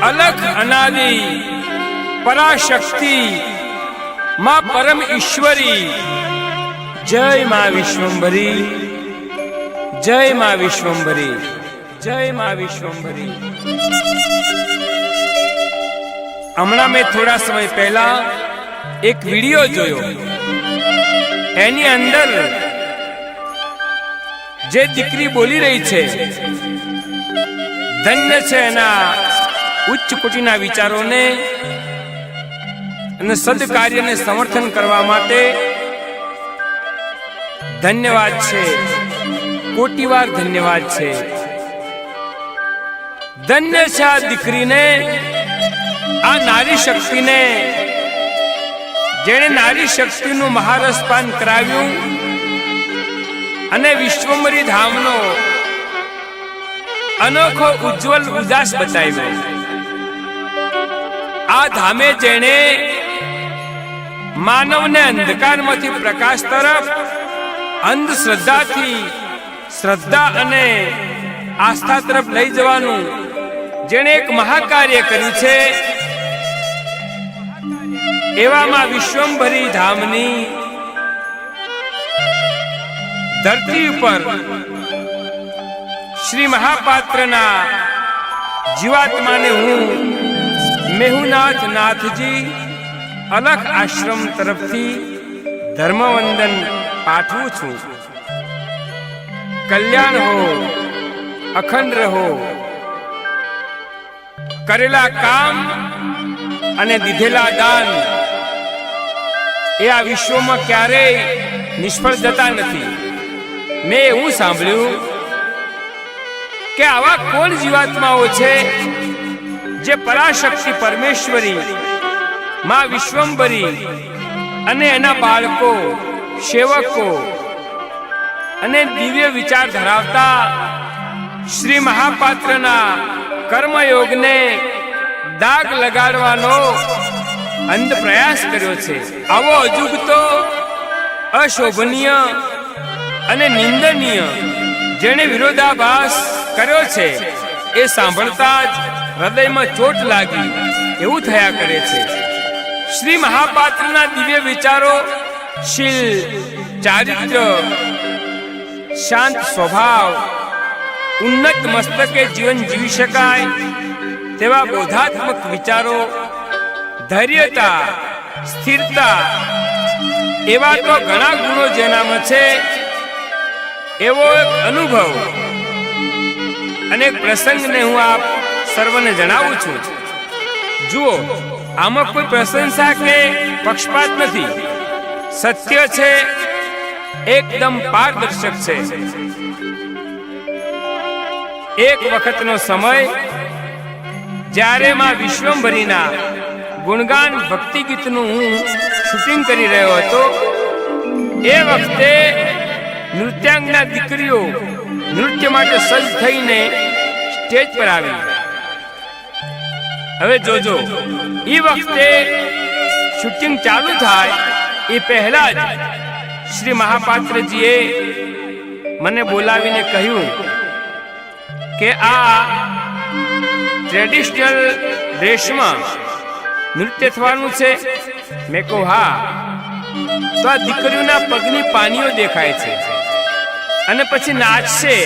अलख अनादि पराशक्ति मां परम ईश्वरी जय मां विश्वंभरी, जय मां विश्वंभरी, जय मां विश्वंभरी। हमणा में थोड़ा समय पहला एक वीडियो जोयो, एनी अंदर जे दीकरी बोली रही छे धन्य छे एना उच्च कोटीना विचारोने અને સદકાર્યને સમર્થન કરવા માટે ધન્યવાદ છે, કોટીવાર ધન્યવાદ છે। ધન્ય છે આ દીકરીને, આ નારી શક્તિને, જેણે નારી શક્તિનું મહારસપાન કરાવ્યું અને વિશ્વંભરી ધામનો અનોખો ઉજ્જવલ ઉજાસ બતાવ્યો। આ ધામે જેણે માનવને અંધકારમાંથી પ્રકાશ તરફ અંધશ્રદ્ધાથી શ્રદ્ધા અને આસ્થા તરફ લઈ જવાનું જેણે એક મહાકાર્ય કર્યું છે, એવામાં વિશ્વંભરી ધામની ધરતી ઉપર શ્રી મહાપાત્રના જીવાત્માને હું મેહુનાથ નાથજી अलख आश्रम तरफथी धर्मवंदन पाठवुं छुं। कल्याण हो, अखंड रहो, करेला काम अने दीधेला दान ए आ विश्व में क्यारे निष्फळ जता नथी। मैं एवुं सांभळ्युं के आवा कोण जीवात्माओ छे जे पराशक्ति परमेश्वरी मां विश्वंभरी अने एना बाळको सेवको अने दिव्य विचार धरावता श्री महापात्रना कर्मयोगने दाग लगाडवानो अंध प्रयास कर्यो छे। आवो अजुगतो अशोभनीय अने निंदनीय जेने विरोधाभास कर्यो छे ए सांभळता ज हृदयमां चोट लागी एवुं थया करे छे। श्री महापात्रना दिव्य विचारो शील, चारित्र, शांत स्वभाव, उन्नत मस्तके जीवन जीवी शकाय तेवा बोधात्मक विचारो, धैर्यता, स्थिरता एवा तो घणा गुणो जेनामां छे एवो एक अनुभव अने एक प्रसंगने हुं आप सर्वने जणावुं छुं। जुओ, आमां कोई प्रशंसा के पक्षपात नहीं, सत्य छे, एकदम पारदर्शक छे। एक वखतनो समय ज्यारे मां विश्वंभरीना गुणगान भक्ति गीतनु हूँ शूटिंग करी रह्यो हतो, ए वखते नृत्यांगना दीकरीओ नृत्य माटे सज्ज थईने स्टेज पर आवी। हवे जोजो, ई वखते शूटिंग चालू थाय ए पहला ज श्री महापात्रजीए मने बोलावीने कह्युं के आ ट्रेडिशनल ड्रेस में नृत्य थवानुं छे। मैं कहूं हाँ, तो आ दीकरीओना पगनी पानीओ देखाय छे अने पछी नाचशे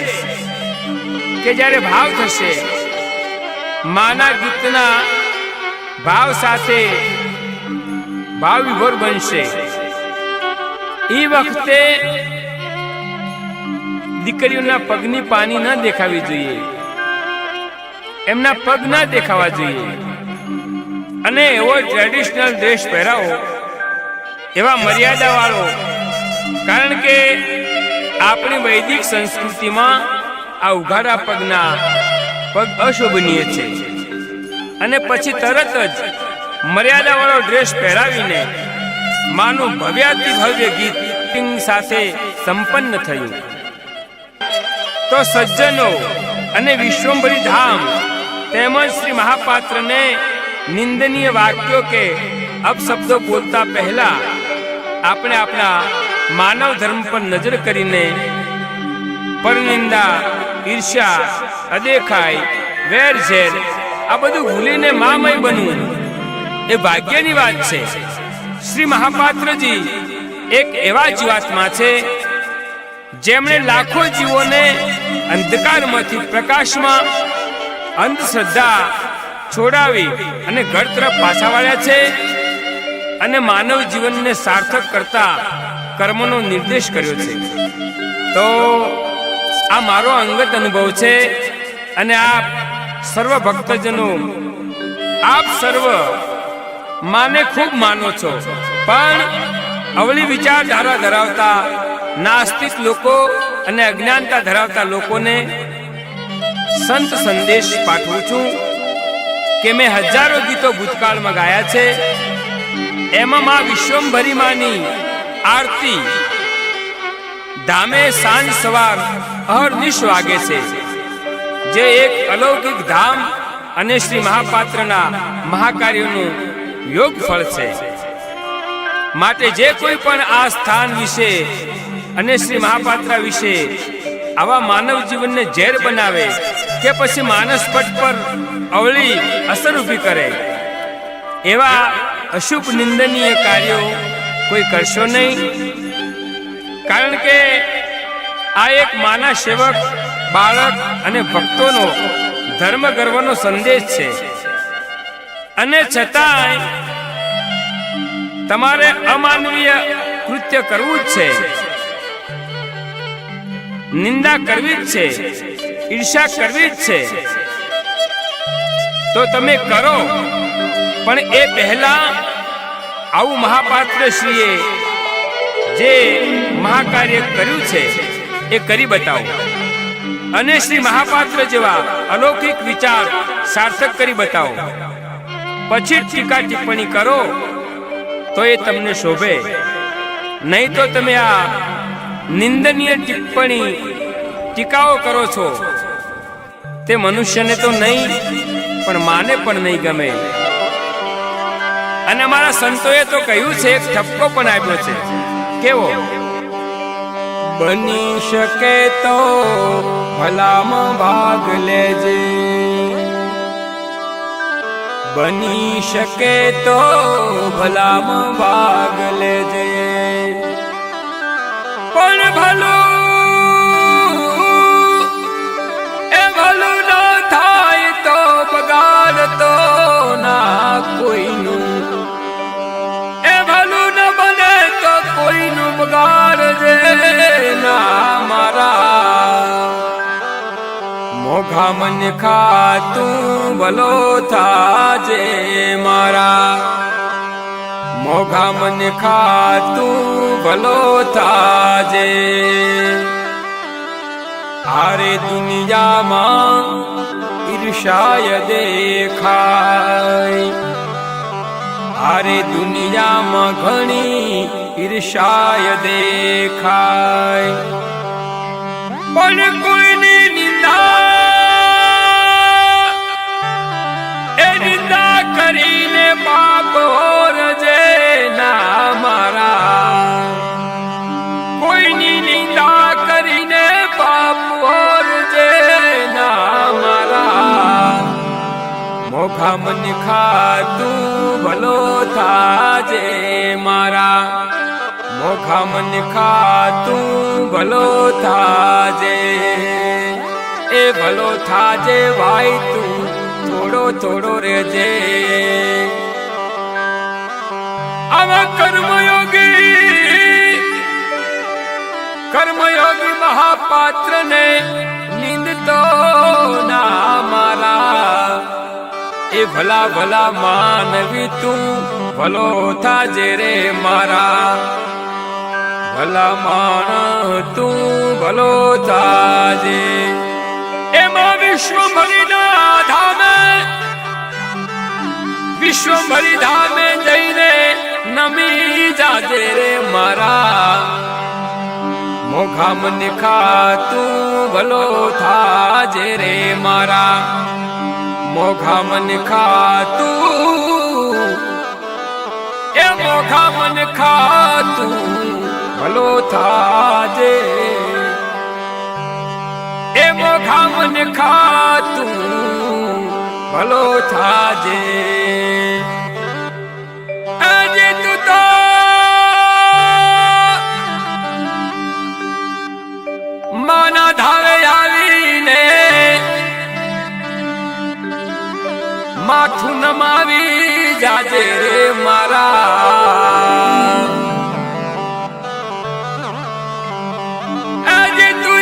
के ज्यारे भाव थशे, माना गीतना भाव साथे भाव विभोर बनशे। ई वखते दीकरीओना पगनी पानी न देखावी जोईए, एमना पग न देखावा जोईए अने एवो ट्रेडिशनल ड्रेस पहेरावो एवा मर्यादा वाळो, कारण के आपणी वैदिक संस्कृति में आ उघाड़ा पगना पग अशोभनीय छे अने पछी तरत ज मर्यादा वाळो ड्रेस पहेरावीने मानु भव्याति भव्य गीतिंग साथे संपन्न थयुं। तो सज्जनो अने विश्वंभरी धाम તેમજ શ્રી મહાપાત્રને નિંદનીય વાક્યો કે અપશબ્દો બોલતા પહેલા આપણે આપણા માનવ ધર્મ પર નજર કરીને પરનિંદા, ઈર્ષ્યા, અદેખાઈ, વેરઝેર આ બધું ભૂલીને મામય બનવું એ ભાગ્યની વાત છે. શ્રી મહાપાત્રજી એક એવા જીવાત્મા છે જેમણે લાખો જીવોને અંધકારમાંથી પ્રકાશમાં અંધશ્રદ્ધા છોડાવી અને ઘર તરફ પાછા વાળ્યા છે અને માનવ જીવનને સાર્થક કરતા કર્મનો નિર્દેશ કર્યો છે. તો આ મારો અંગત અનુભવ છે અને આપ સર્વ ભક્તજનો, આપ સર્વ માને ખૂબ માનો છો, પણ અવળી વિચારધારા ધરાવતા નાસ્તિક લોકો અને અજ્ઞાનતા ધરાવતા લોકોને સંત સંદેશ પાઠવું છું કે મેં હજારો ગીતો ભૂતકાળમાં ગાયા છે. એમાં મા વિશ્વંભરીમાની આરતી ધામે સાંજ સવાર અહર્નિશ વાગે છે, જે એક અલૌકિક ધામ અને શ્રી મહાપાત્રના મહાકાર્યનું યોગ ફળ છે. માટે જે કોઈ પણ આ સ્થાન વિશે અને શ્રી મહાપાત્ર વિશે આવા માનવ જીવનને ઝેર બનાવે કે પછી માનસ પટ પર અવળી અસર ઊભી કરે, એવા અશુભ નિંદનીય કાર્યો કોઈ કરશો નહીં. કારણ કે આ એક માના સેવક, બાળક અને ભક્તોનો ધર્મ ગર્વનો સંદેશ છે. અને છતાંય તમારે અમાનવીય કૃત્ય કરવું જ છે, નિંદા કરવી જ છે, ઈર્ષા કરવી જ છે. તો તમે કરો, પણ એ પહેલા આવું મહાપાત્ર શ્રીએ જે મહાકાર્ય કર્યું છે એ કરી બતાવો અને શ્રી મહાપાત્ર જેવા અલૌકિક વિચાર સાર્થક કરી બતાવો. પછી ટીકા ટિપ્પણી કરો તો એ તમને શોભે. નહીં તો તમે આ નિંદનીય ટિપ્પણી ટીકાઓ કરો છો તે મનુષ્યને તો નહીં પણ માને પણ નહીં ગમે. અને અમારા સંતોએ તો કહ્યું છે, એક ઠપકો પણ આપ્યો છે. કેવો? બની શકે તો ભલામાં ભાગ લેજે, બની શકે તો ભલામાં ભાગ લેજે, પણ ભલું એ ભલું ના થાય તો બગાડ તો ના કોઈનું, એ ભલું ન બને તો કોઈનું બગાડજે ના મારા. મોઘા મન ખાતું ભલો થાજે મારા, મોઘા મન ખાતું ભલો થાજે. આરે દુનિયામાં ઈર્ષાય દેખાય, આરે દુનિયામાં ઘણી ઈર્ષાય દેખાય, પણ કોઈની નિંદા એ નિંદા કરીને પાપ ઓરજે ના મારા. કોઈની નિંદા કરીને પાપ ઓરજે ના મારા. મોઘા મન ખાતું ભલો થાજે મારા, મોઘા મન ખાતું ભલો થાજે. એ ભલો થાજે ભાઈ તું થોડો થોડો રેજે. આવા કર્મયોગી મહાપાત્રને નિંદતો ના મારા. એ ભલા ભલા માનવી તું ભલો થાજે રે મારા. ભલા માણ તું ભલો થાજે. એમાં વિશ્વભરીના ધામે, વિશ્વભરી ધામે જઈને નમી જાજે રે મારા. મોઘા મન ખાતું ભલો થાજે રે મારા. મોઘા મન ખાતું એ મોઘા મન ખાતું ભલો થાજે એ મોઘા મન ખાતું ભલો થાજે આજે તું તો માના ધાવે આવીને માથું નમાવી જાજે રે મારા આજે તું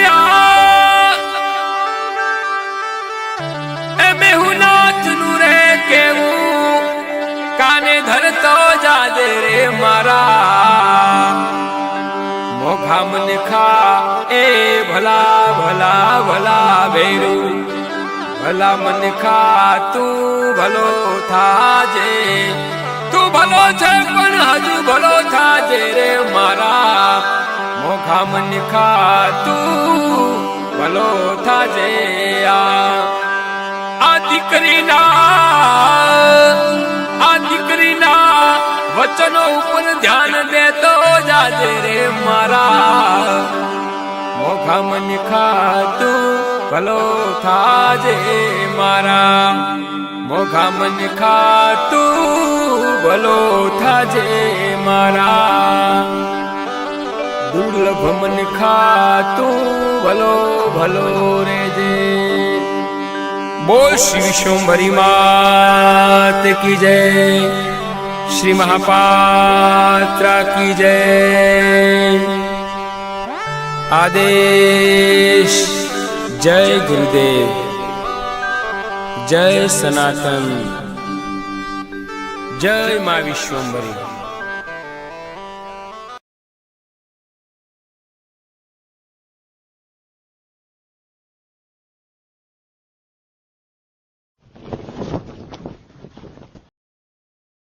એ મેહુનાથ નું રે કેવું કાને ધરતો જાજે રે મારા મોઘા મન ખા એ ભલા ભલા ભલા ભેરું ભલા મન ખા તું ભલો થાજે તું ભલો છે પણ હજુ ભલો થાજે રે મારા મોઘા મન ખા તું ભલો થાજે આ દીકરીના વચનો ઉપર ધ્યાન દેતો જાજે રે મારા મોઘા મન ખા તું ભલો થાજે મારા મોઘા મન ખા તું ભલો થાજે મારા દુર્લભ મન ખા તું ભલો ભલો રેજે બોલ શ્રી વિશ્વંભરી માત કી જય श्री महापात्रा की जय आदेश जय गुरुदेव जय सनातन जय मां विश्वंभरी।